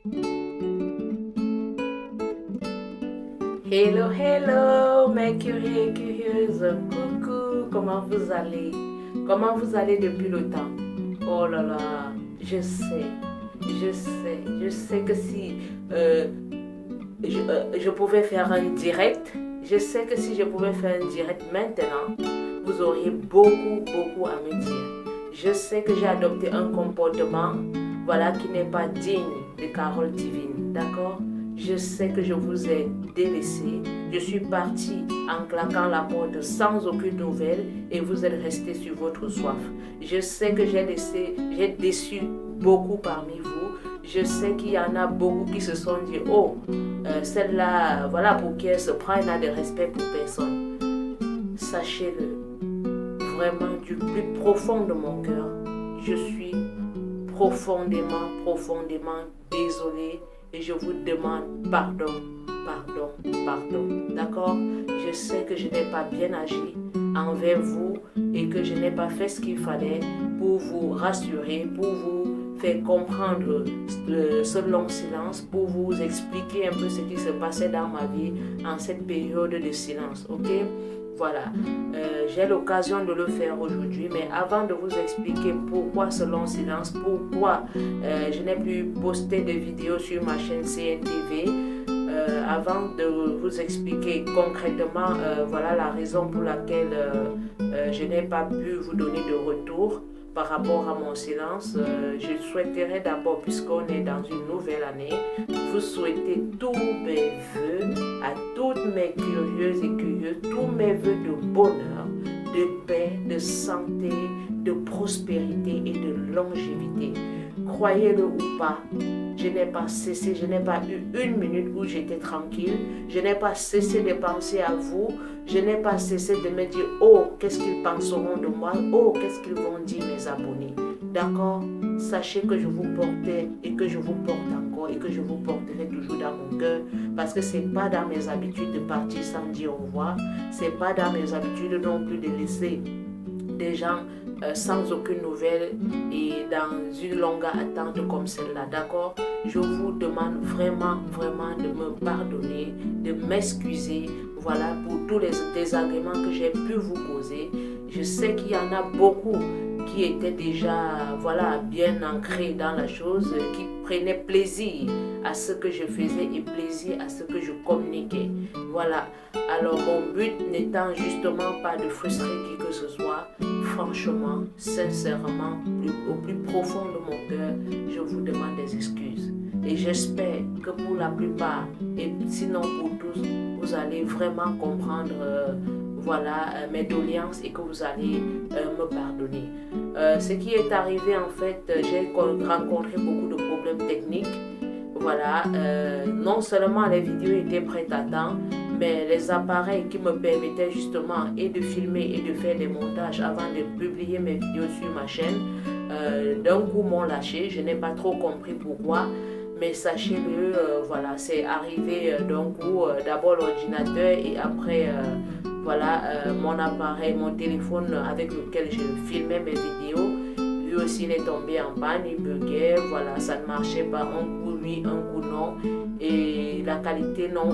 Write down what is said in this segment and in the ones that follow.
Hello, hello, mes curieux et curieuses. Coucou, comment vous allez? Comment vous allez depuis le temps? Oh là là, je sais que si je pouvais faire un direct, je sais que si je pouvais faire un direct maintenant, vous auriez beaucoup à me dire. Je sais que j'ai adopté un comportement, voilà, qui n'est pas digne de Carole Divine, d'accord? Je sais que je vous ai délaissé. Je suis partie en claquant la porte sans aucune nouvelle et vous êtes resté sur votre soif. Je sais que j'ai déçu beaucoup parmi vous. Je sais qu'il y en a beaucoup qui se sont dit, oh, celle-là, voilà pour qui elle se prend, elle n'a de respect pour personne. Sachez-le, vraiment du plus profond de mon cœur, je suis profondément désolée et je vous demande pardon. D'accord? Je sais que je n'ai pas bien agi envers vous et que je n'ai pas fait ce qu'il fallait pour vous rassurer, pour vous faire comprendre ce long silence, pour vous expliquer un peu ce qui se passait dans ma vie en cette période de silence. Ok? Voilà, j'ai l'occasion de le faire aujourd'hui, mais avant de vous expliquer pourquoi ce long silence, pourquoi je n'ai plus posté de vidéos sur ma chaîne CNTV, avant de vous expliquer concrètement voilà la raison pour laquelle je n'ai pas pu vous donner de retour par rapport à mon silence, je souhaiterais d'abord, puisqu'on est dans une nouvelle année, vous souhaiter tous mes voeux à toutes mes curieuses et curieux, tous mes voeux de bonheur, de paix, de santé, de prospérité et de longévité. Croyez-le ou pas, je n'ai pas cessé, je n'ai pas eu une minute où j'étais tranquille, je n'ai pas cessé de penser à vous, je n'ai pas cessé de me dire, oh, qu'est-ce qu'ils penseront de moi, oh, qu'est-ce qu'ils vont dire mes abonnés. D'accord? Sachez que je vous portais et que je vous porte encore et que je vous porterai toujours dans mon cœur parce que c'est pas dans mes habitudes de partir sans dire au revoir, c'est pas dans mes habitudes non plus de laisser des gens sans aucune nouvelle et dans une longue attente comme celle-là, d'accord? Je vous demande vraiment de me pardonner, de m'excuser, voilà, pour tous les désagréments que j'ai pu vous causer. Je sais qu'il y en a beaucoup qui étaient déjà, voilà, bien ancrés dans la chose, qui prenaient plaisir à ce que je faisais et plaisir à ce que je communiquais. Voilà. Alors mon but n'étant justement pas de frustrer qui que ce soit, franchement, sincèrement, au plus profond de mon cœur, je vous demande des excuses. Et j'espère que pour la plupart, et sinon pour tous, vous allez vraiment comprendre voilà, mes doléances et que vous allez me pardonner. Ce qui est arrivé en fait, j'ai rencontré beaucoup de problèmes techniques. Voilà, non seulement les vidéos étaient prêtes à temps, mais les appareils qui me permettaient justement et de filmer et de faire des montages avant de publier mes vidéos sur ma chaîne, d'un coup m'ont lâché. Je n'ai pas trop compris pourquoi, mais sachez-le, voilà, c'est arrivé d'un coup, d'abord l'ordinateur et après voilà, mon appareil, mon téléphone avec lequel je filmais mes vidéos. Lui aussi il est tombé en panne, il buguait, voilà, ça ne marchait pas, un coup oui, un coup non, et la qualité non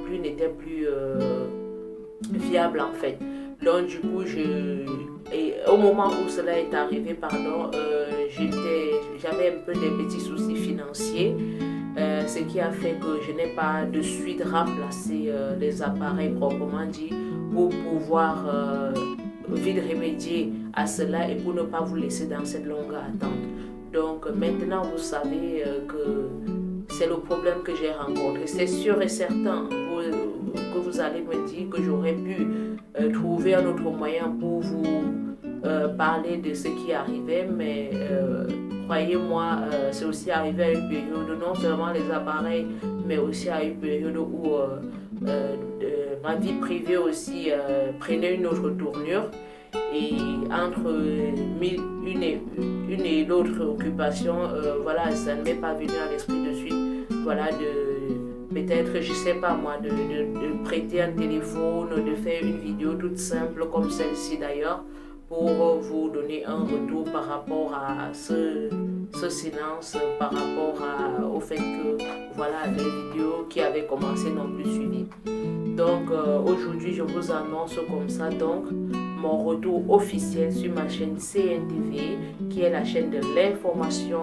plus n'était plus viable en fait. Donc du coup, et au moment où cela est arrivé, pardon, j'avais un peu des petits soucis financiers, ce qui a fait que je n'ai pas de suite remplacé les appareils proprement dit pour pouvoir vite remédier à cela et pour ne pas vous laisser dans cette longue attente. Donc maintenant vous savez que c'est le problème que j'ai rencontré. C'est sûr et certain que vous allez me dire que j'aurais pu trouver un autre moyen pour vous parler de ce qui arrivait, mais croyez-moi, c'est aussi arrivé à une période, non seulement les appareils, mais aussi à une période où ma vie privée aussi prenait une autre tournure. Et entre une et l'autre occupation, voilà, ça ne m'est pas venu à l'esprit de suite, voilà, peut-être, je sais pas moi, de prêter un téléphone, de faire une vidéo toute simple comme celle-ci d'ailleurs, pour vous donner un retour par rapport à ce silence, par rapport au fait que voilà, les vidéos qui avaient commencé n'ont plus suivi. Donc aujourd'hui, je vous annonce comme ça donc mon retour officiel sur ma chaîne CNTV, qui est la chaîne de l'information,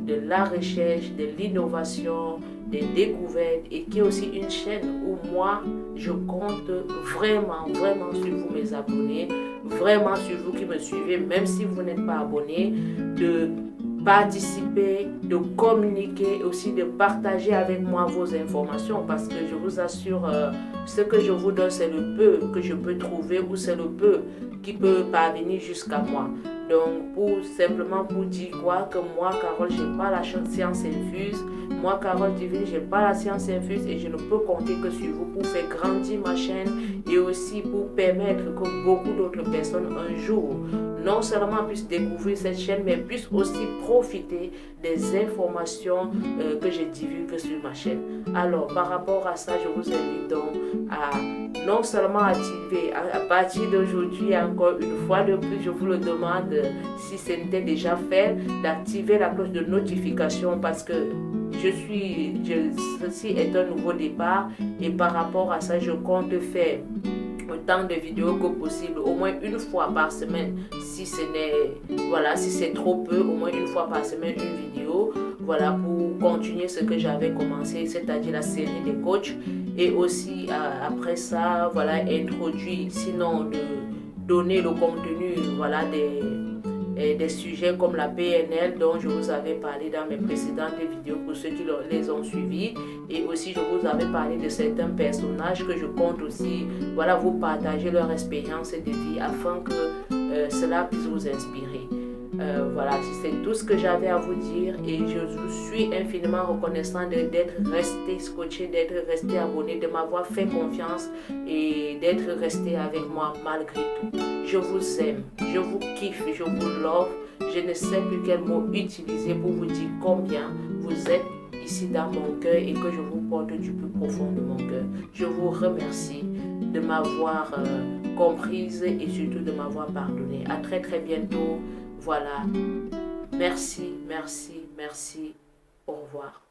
de la recherche, de l'innovation, des découvertes, et qui est aussi une chaîne où moi, je compte vraiment sur vous, mes abonnés, vraiment sur vous qui me suivez, même si vous n'êtes pas abonné, de participer, de communiquer, aussi de partager avec moi vos informations, parce que je vous assure, ce que je vous donne, c'est le peu que je peux trouver, ou c'est le peu qui peut parvenir jusqu'à moi. Donc, simplement pour dire quoi, que moi, Carole, je n'ai pas la science infuse. Moi, Carole Divine, je n'ai pas la science infuse, et je ne peux compter que sur vous pour faire grandir ma chaîne, et aussi pour permettre que beaucoup d'autres personnes un jour non seulement puissent découvrir cette chaîne, mais puissent aussi profiter des informations que je divulgue sur ma chaîne. Alors, par rapport à ça, je vous invite donc à non seulement activer, à partir d'aujourd'hui, encore une fois de plus, je vous le demande, si ce n'était déjà fait, d'activer la cloche de notification, parce que ceci est un nouveau départ, et par rapport à ça, je compte faire autant de vidéos que possible, au moins une fois par semaine, si c'est trop peu, au moins une fois par semaine une vidéo, voilà, pour continuer ce que j'avais commencé, c'est-à-dire la série des coachs, et aussi après ça, voilà, introduire, sinon de donner le contenu, voilà, des sujets comme la PNL dont je vous avais parlé dans mes précédentes vidéos pour ceux qui les ont suivis, et aussi je vous avais parlé de certains personnages que je compte aussi, voilà, vous partager leur expérience de vie afin que cela puisse vous inspirer. Voilà, c'est tout ce que j'avais à vous dire, et je vous suis infiniment reconnaissant d'être resté scotché, d'être resté abonné, de m'avoir fait confiance et d'être resté avec moi malgré tout. Je vous aime, je vous kiffe, je vous love. Je ne sais plus quel mot utiliser pour vous dire combien vous êtes ici dans mon cœur et que je vous porte du plus profond de mon cœur. Je vous remercie de m'avoir comprise et surtout de m'avoir pardonné. À très bientôt. Voilà. Merci. Au revoir.